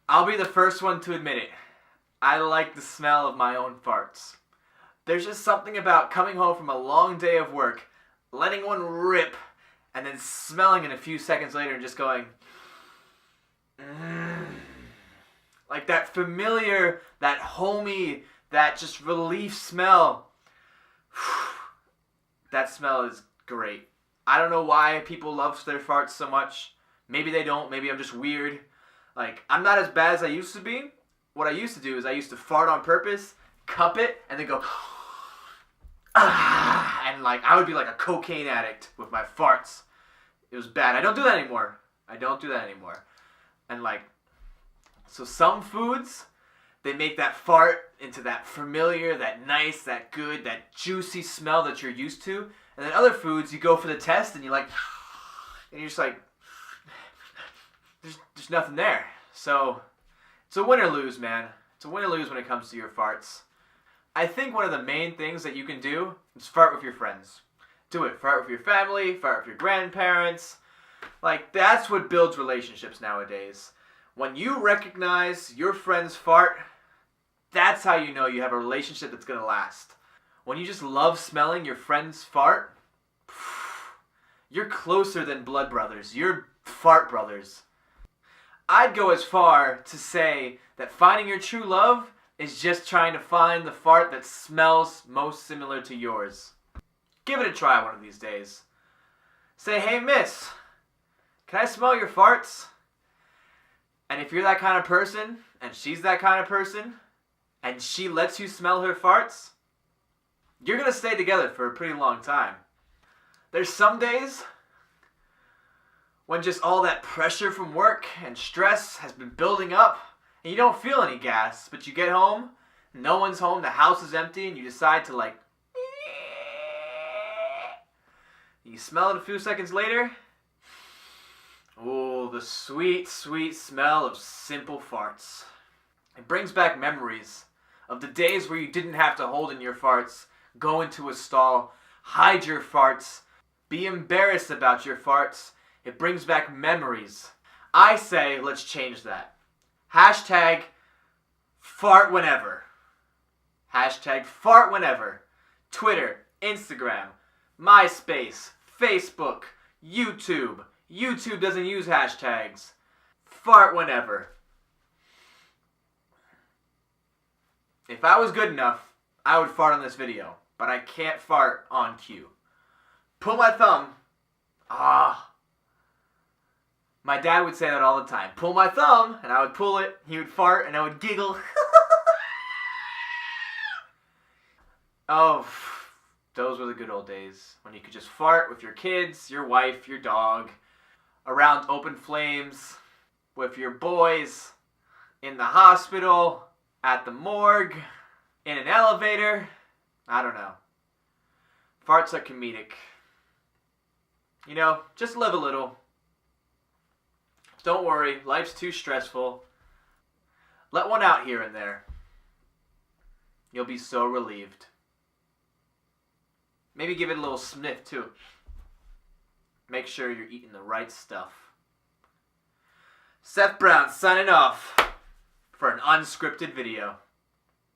I'll be the first one to admit it. I like the smell of my own farts. There's just something about coming home from a long day of work, letting one rip, and then smelling it a few seconds later and just going, like that familiar, that homey, that just relief smell. That smell is great. I don't know why people love their farts so much. Maybe they don't. Maybe I'm just weird. Like, I'm not as bad as I used to be. What I used to do is I used to fart on purpose, cup it, and then go, and like I would be like a cocaine addict with my farts. It was bad. I don't do that anymore. And like, so some foods, they make that fart into that familiar, that nice, that good, that juicy smell that you're used to. And then other foods, you go for the test and you're like, and you're just like, there's nothing there. So it's a win or lose, man. It's a win or lose when it comes to your farts. I think one of the main things that you can do is fart with your friends. Do it. Fart with your family, fart with your grandparents. Like, that's what builds relationships nowadays. When you recognize your friend's fart, that's how you know you have a relationship that's going to last. When you just love smelling your friend's fart, you're closer than blood brothers. You're fart brothers. I'd go as far to say that finding your true love is just trying to find the fart that smells most similar to yours. Give it a try one of these days. Say, hey miss, can I smell your farts? And if you're that kind of person, and she's that kind of person, and she lets you smell her farts, you're going to stay together for a pretty long time. There's some days when just all that pressure from work and stress has been building up, and you don't feel any gas, but you get home, no one's home, the house is empty, and you decide to like, you smell it a few seconds later. Oh, the sweet, sweet smell of simple farts. It brings back memories of the days where you didn't have to hold in your farts, go into a stall, hide your farts, be embarrassed about your farts. It brings back memories. I say, let's change that. Hashtag fart whenever. Hashtag fart whenever. Twitter, Instagram, MySpace, Facebook, YouTube. YouTube doesn't use hashtags. Fart whenever. If I was good enough, I would fart on this video, but I can't fart on cue. Pull my thumb. My dad would say that all the time. Pull my thumb, and I would pull it, he would fart, and I would giggle. Oh, those were the good old days, when you could just fart with your kids, your wife, your dog, around open flames, with your boys, in the hospital, at the morgue, in an elevator. I don't know. Farts are comedic. You know, just live a little. Don't worry, life's too stressful. Let one out here and there. You'll be so relieved. Maybe give it a little sniff too. Make sure you're eating the right stuff. Seth Brown signing off for an unscripted video.